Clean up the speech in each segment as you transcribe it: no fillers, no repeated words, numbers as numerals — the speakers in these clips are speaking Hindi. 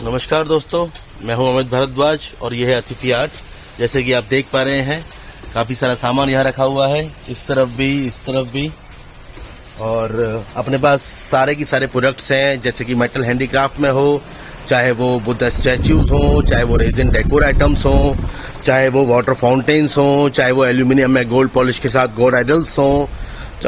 नमस्कार दोस्तों, मैं हूं अमित भारद्वाज और यह है अतिथि आर्ट। जैसे कि आप देख पा रहे हैं, काफ़ी सारा सामान यहाँ रखा हुआ है, इस तरफ भी, इस तरफ भी। और अपने पास सारे की सारे प्रोडक्ट्स हैं, जैसे कि मेटल हैंडीक्राफ्ट में हो, चाहे वो बुद्धा स्टैच्यूज हो, चाहे वो रेजिन डेकोर आइटम्स हो, चाहे वो वाटर फाउंटेन्स हो, चाहे वो एल्यूमिनियम में गोल्ड पॉलिश के साथ गोल्ड आइडल्स हों।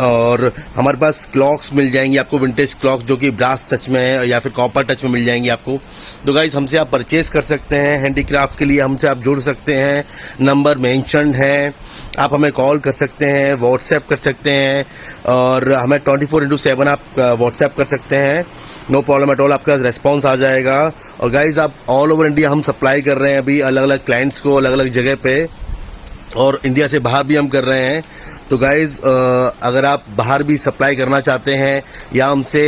और हमारे पास क्लॉक्स मिल जाएंगी आपको, विंटेज क्लॉक जो कि ब्रास टच में है या फिर कॉपर टच में मिल जाएंगी आपको। तो गाइस, हमसे आप परचेज कर सकते हैं। हैंडीक्राफ्ट के लिए हमसे आप जुड़ सकते हैं, नंबर मेंशन्ड है। आप हमें कॉल कर सकते हैं, व्हाट्सएप कर सकते हैं, और हमें 24/7 आप व्हाट्सएप कर सकते हैं। नो प्रॉब्लम एट ऑल, आपका रेस्पॉन्स आ जाएगा। और गाइज, आप ऑल ओवर इंडिया हम सप्लाई कर रहे हैं अभी अलग अलग क्लाइंट्स को, अलग अलग जगह पे, और इंडिया से बाहर भी हम कर रहे हैं। तो गाइज, अगर आप बाहर भी सप्लाई करना चाहते हैं या हमसे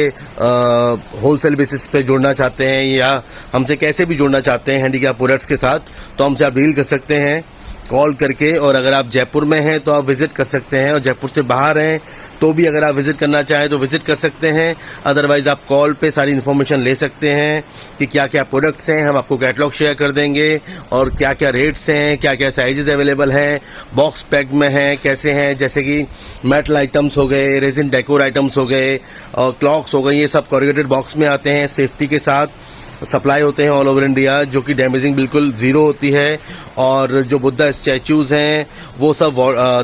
होलसेल बेसिस पे जुड़ना चाहते हैं या हमसे कैसे भी जुड़ना चाहते हैं हैंडीक्राफ्ट प्रोडक्ट्स के साथ, तो हमसे आप डील कर सकते हैं कॉल करके। और अगर आप जयपुर में हैं तो आप विजिट कर सकते हैं, और जयपुर से बाहर हैं तो भी अगर आप विजिट करना चाहें तो विजिट कर सकते हैं। अदरवाइज आप कॉल पे सारी इन्फॉर्मेशन ले सकते हैं कि क्या क्या प्रोडक्ट्स हैं, हम आपको कैटलॉग शेयर कर देंगे, और क्या क्या रेट्स हैं, क्या क्या साइजेस अवेलेबल हैं, बॉक्स पैक में हैं, कैसे हैं। जैसे कि मेटल आइटम्स हो गए, रेजिन डेकोर आइटम्स हो गए, और क्लॉक्स हो गए, ये सब कॉर्रुगेटेड बॉक्स में आते हैं, सेफ्टी के साथ सप्लाई होते हैं ऑल ओवर इंडिया, जो कि डैमेजिंग बिल्कुल ज़ीरो होती है। और जो बुद्धा स्टैच्यूज़ हैं वो सब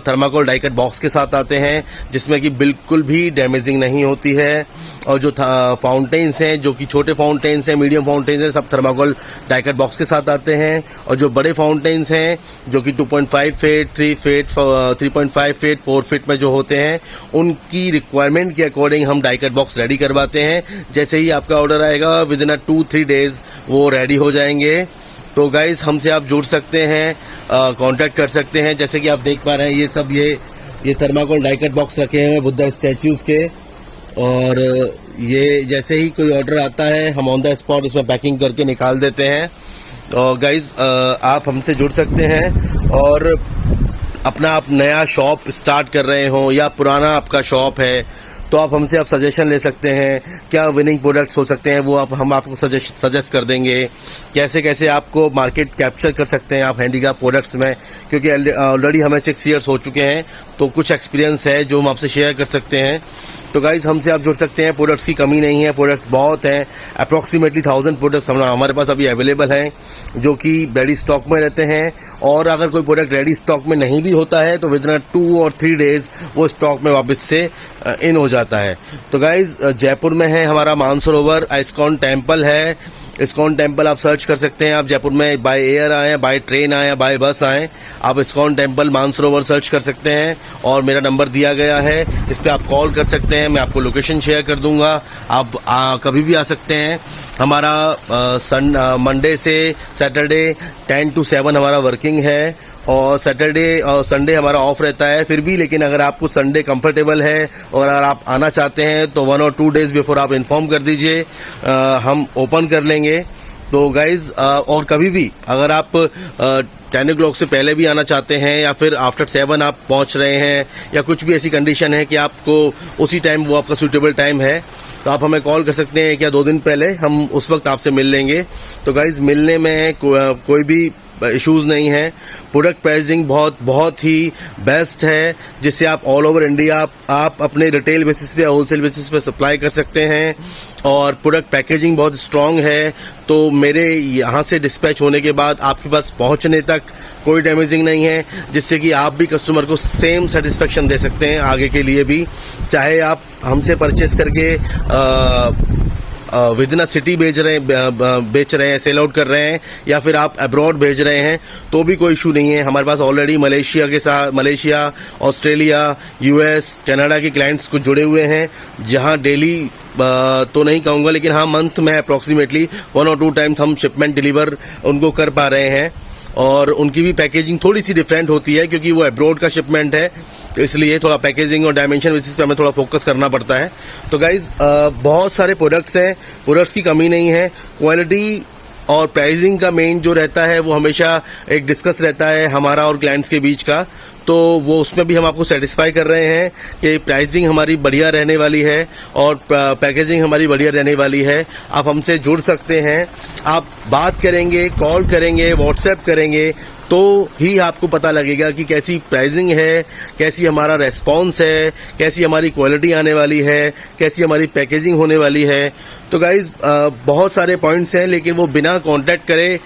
थर्माकोल डाई कट बॉक्स के साथ आते हैं, जिसमें कि बिल्कुल भी डैमेजिंग नहीं होती है। और जो फाउंटेन्स हैं, जो कि छोटे फाउंटेन्स हैं, मीडियम फाउंटेन्स हैं, सब थर्माकोल डाई कट बॉक्स के साथ आते हैं। और जो बड़े फाउंटेन्स हैं, जो कि 2.5 फीट, 3 फीट, 3.5 फीट, 4 फीट में जो होते हैं, उनकी रिक्वायरमेंट के अकॉर्डिंग हम डाई कट बॉक्स रेडी करवाते हैं। जैसे ही आपका ऑर्डर आएगा, विद इन 2-3 डेज वो रेडी हो जाएंगे। तो गाइज, हमसे आप जुड़ सकते हैं, कांटेक्ट कर सकते हैं। जैसे कि आप देख पा रहे हैं, ये सब ये थर्माकोल डाई कट बॉक्स रखे हैं बुद्धा स्टैच्यूज़ के। और ये जैसे ही कोई ऑर्डर आता है, हम ऑन द स्पॉट इसमें पैकिंग करके निकाल देते हैं। तो गाइज, आप हमसे जुड़ सकते हैं। और अपना आप नया शॉप स्टार्ट कर रहे हो या पुराना आपका शॉप है, तो आप हमसे आप सजेशन ले सकते हैं, क्या विनिंग प्रोडक्ट्स हो सकते हैं वो हम आपको सजेस्ट कर देंगे। कैसे कैसे आपको मार्केट कैप्चर कर सकते हैं आप हैंडीक्राफ्ट प्रोडक्ट्स में, क्योंकि ऑलरेडी हमें 6 ईयर्स हो चुके हैं, तो कुछ एक्सपीरियंस है जो हम आपसे शेयर कर सकते हैं। तो गाइज, हमसे आप जुड़ सकते हैं, प्रोडक्ट्स की कमी नहीं है, प्रोडक्ट बहुत हैं। अप्रॉक्सीमेटली 1000 प्रोडक्ट्स हमारे पास अभी अवेलेबल हैं, जो कि रेडी स्टॉक में रहते हैं। और अगर कोई प्रोडक्ट रेडी स्टॉक में नहीं भी होता है तो विद इन 2 और 3 डेज वो स्टॉक में वापस से इन हो जाता है। तो गाइज, जयपुर में है हमारा मानसरोवर, इस्कॉन टेम्पल है। इस्कॉन टेम्पल आप सर्च कर सकते हैं। आप जयपुर में बाय एयर आएँ, बाय ट्रेन आएँ, बाय बस आएँ, आप इस्कॉन टेम्पल मानसरोवर सर्च कर सकते हैं। और मेरा नंबर दिया गया है, इस पर आप कॉल कर सकते हैं, मैं आपको लोकेशन शेयर कर दूंगा। आप कभी भी आ सकते हैं। हमारा मंडे से सैटरडे 10 to 7 हमारा वर्किंग है, और सैटरडे और संडे हमारा ऑफ रहता है फिर भी। लेकिन अगर आपको संडे कंफर्टेबल है और अगर आप आना चाहते हैं तो 1 और 2 डेज बिफोर आप इन्फॉर्म कर दीजिए, हम ओपन कर लेंगे। तो गाइज, और कभी भी अगर आप 10 o'clock से पहले भी आना चाहते हैं, या फिर आफ्टर 7 आप पहुंच रहे हैं, या कुछ भी ऐसी कंडीशन है कि आपको उसी टाइम वो आपका सूटेबल टाइम है, तो आप हमें कॉल कर सकते हैं, क्या 2 दिन पहले हम उस वक्त आपसे मिल लेंगे। तो गाइज, मिलने में कोई भी इश्यूज़ नहीं है। प्रोडक्ट प्राइसिंग बहुत ही बेस्ट है, जिससे आप ऑल ओवर इंडिया आप अपने रिटेल बेसिस पे, होलसेल बेसिस पे सप्लाई कर सकते हैं। और प्रोडक्ट पैकेजिंग बहुत स्ट्रांग है, तो मेरे यहाँ से डिस्पैच होने के बाद आपके पास पहुँचने तक कोई डैमेजिंग नहीं है, जिससे कि आप भी कस्टमर को सेम सेटिस्फेक्शन दे सकते हैं आगे के लिए भी। चाहे आप हमसे परचेस करके विद इन अ सिटी बेच रहे हैं, सेल आउट कर रहे हैं, या फिर आप अब्रॉड भेज रहे हैं, तो भी कोई इशू नहीं है। हमारे पास already Malaysia, Australia, US, Canada के क्लाइंट्स कुछ जुड़े हुए हैं, जहां डेली तो नहीं कहूँगा, लेकिन हाँ मंथ में अप्रॉक्सीमेटली 1 और 2 टाइम्स हम शिपमेंट डिलीवर उनको कर पा रहे हैं। और उनकी भी पैकेजिंग थोड़ी सी डिफरेंट होती है, क्योंकि वो अब्रॉड का शिपमेंट है, तो इसलिए थोड़ा पैकेजिंग और डायमेंशन बेसिस पे हमें थोड़ा फोकस करना पड़ता है। तो गाइज, बहुत सारे प्रोडक्ट्स हैं, प्रोडक्ट्स की कमी नहीं है। क्वालिटी और प्राइसिंग का मेन जो रहता है वो हमेशा एक डिस्कस रहता है हमारा और क्लाइंट्स के बीच का। तो वो उसमें भी हम आपको सेटिस्फाई कर रहे हैं कि प्राइसिंग हमारी बढ़िया रहने वाली है और पैकेजिंग हमारी बढ़िया रहने वाली है। आप हमसे जुड़ सकते हैं, आप बात करेंगे, कॉल करेंगे, व्हाट्सएप करेंगे तो ही आपको पता लगेगा कि कैसी प्राइसिंग है, कैसी हमारा रेस्पॉन्स है, कैसी हमारी क्वालिटी आने वाली है, कैसी हमारी पैकेजिंग होने वाली है। तो गाइज़ बहुत सारे पॉइंट्स हैं, लेकिन वो बिना कांटेक्ट करे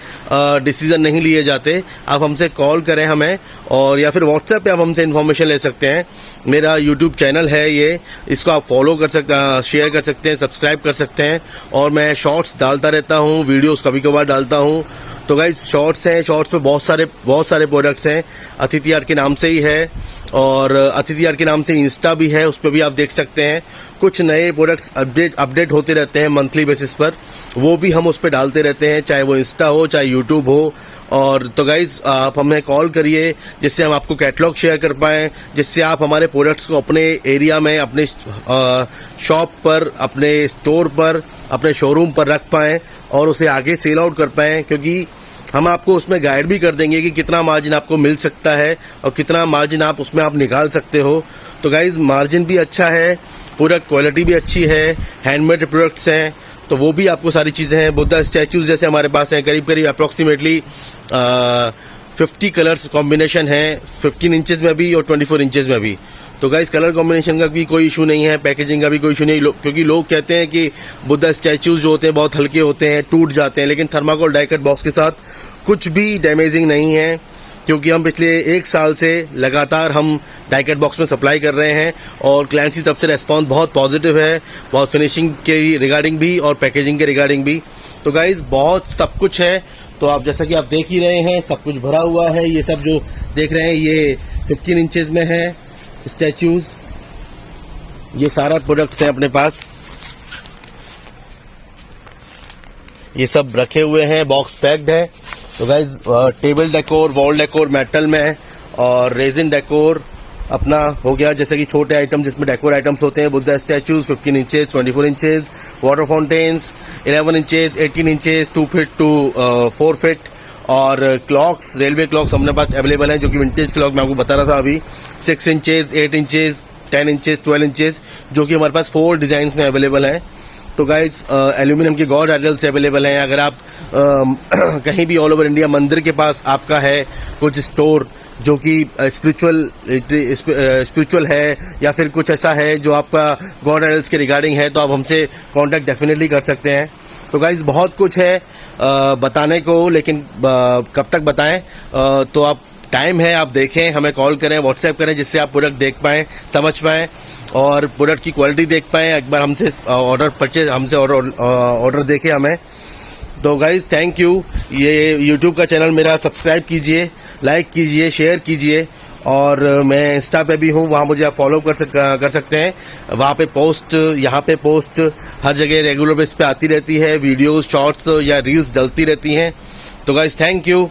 डिसीज़न नहीं लिए जाते। आप हमसे कॉल करें हमें, और या फिर व्हाट्सएप पे आप हमसे इन्फॉर्मेशन ले सकते हैं। मेरा यूट्यूब चैनल है ये, इसको आप फॉलो कर सकते, शेयर कर सकते हैं, सब्सक्राइब कर सकते हैं। और मैं शॉर्ट्स डालता रहता हूँ, वीडियोज़ कभी कभार डालता हूँ। तो गाइज शॉर्ट्स हैं, शॉर्ट्स पे बहुत सारे प्रोडक्ट्स हैं। अतिथि आर्ट के नाम से ही है, और अतिथि आर्ट के नाम से इंस्टा भी है, उस पर भी आप देख सकते हैं। कुछ नए प्रोडक्ट्स अपडेट होते रहते हैं मंथली बेसिस पर, वो भी हम उस पर डालते रहते हैं, चाहे वो इंस्टा हो चाहे यूट्यूब हो। और तो गाइज आप हमें कॉल करिए, जिससे हम आपको कैटलॉग शेयर कर पाएँ, जिससे आप हमारे प्रोडक्ट्स को अपने एरिया में, अपने शॉप पर, अपने स्टोर पर, अपने शोरूम पर रख पाएँ और उसे आगे सेल आउट कर पाएँ। क्योंकि हम आपको उसमें गाइड भी कर देंगे कि कितना मार्जिन आपको मिल सकता है और कितना मार्जिन आप उसमें आप निकाल सकते हो। तो गाइज मार्जिन भी अच्छा है, प्रोडक्ट क्वालिटी भी अच्छी है, हैंडमेड प्रोडक्ट्स हैं, तो वो भी आपको सारी चीज़ें हैं। बुद्धा स्टैचूज जैसे हमारे पास हैं, करीब अप्रॉक्सीमेटली 50 कलर्स कॉम्बिनेशन है, 15 इंचेस में भी और 24 इंचेस में भी। तो गाइस कलर कॉम्बिनेशन का भी कोई इशू नहीं है, पैकेजिंग का भी कोई इशू नहीं, क्योंकि लोग कहते हैं कि बुद्धा स्टैचूज जो होते हैं बहुत हल्के होते हैं, टूट जाते हैं, लेकिन थर्माकोल डाई कट बॉक्स के साथ कुछ भी डैमेजिंग नहीं है। क्योंकि हम पिछले 1 साल से लगातार हम डाई कट बॉक्स में सप्लाई कर रहे हैं और क्लाइंट्स की तरफ से रेस्पॉन्स बहुत पॉजिटिव है, बहुत फिनिशिंग के रिगार्डिंग भी और पैकेजिंग के रिगार्डिंग भी। तो गाइज बहुत सब कुछ है। तो आप जैसा कि आप देख ही रहे हैं, सब कुछ भरा हुआ है। ये सब जो देख रहे हैं ये 15 इंचेस में है स्टैचूज, ये सारा प्रोडक्ट्स हैं अपने पास। ये सब रखे हुए हैं, बॉक्स पैक्ड है। तो guys table decor, wall decor metal में है, और रेजिन डेकोर अपना हो गया, जैसे कि छोटे आइटम जिसमें डेकोर आइटम्स होते हैं, Buddha statues 15 inches, 24 inches, water fountains 11 inches, 18 inches, 2 feet to 4 feet, और क्लॉक्स, रेलवे क्लॉक्स हमारे पास अवेलेबल हैं, जो कि विंटेज क्लॉक मैं आपको बता रहा था अभी, 6 इंचेस, 8 इंचेस, 10 इंचेस, 12 इंचेस, जो कि हमारे पास 4 डिजाइन में अवेलेबल हैं। तो गाइज एल्यूमिनियम के गॉड आइडल से अवेलेबल हैं। अगर आप कहीं भी ऑल ओवर इंडिया मंदिर के पास आपका है कुछ स्टोर जो कि स्पिरिचुअल है, या फिर कुछ ऐसा है जो आपका गॉड आइडल्स के रिगार्डिंग है, तो आप हमसे कांटेक्ट डेफिनेटली कर सकते हैं। तो गाइज बहुत कुछ है बताने को, लेकिन कब तक बताएं। तो आप टाइम है, आप देखें, हमें कॉल करें, व्हाट्सएप करें, जिससे आप प्रोडक्ट देख पाएँ, समझ पाएँ और प्रोडक्ट की क्वालिटी देख पाएँ। एक बार हमसे ऑर्डर देखें हमें। तो गाइज थैंक यू। ये यूट्यूब का चैनल मेरा सब्सक्राइब कीजिए, लाइक कीजिए, शेयर कीजिए, और मैं इंस्टा पे भी हूँ, वहाँ मुझे आप फॉलो कर सकते हैं। वहाँ पे पोस्ट, यहाँ पे पोस्ट हर जगह रेगुलर बेस पे आती रहती है, वीडियोस, शॉर्ट्स या रील्स डलती रहती हैं। तो गाइज थैंक यू।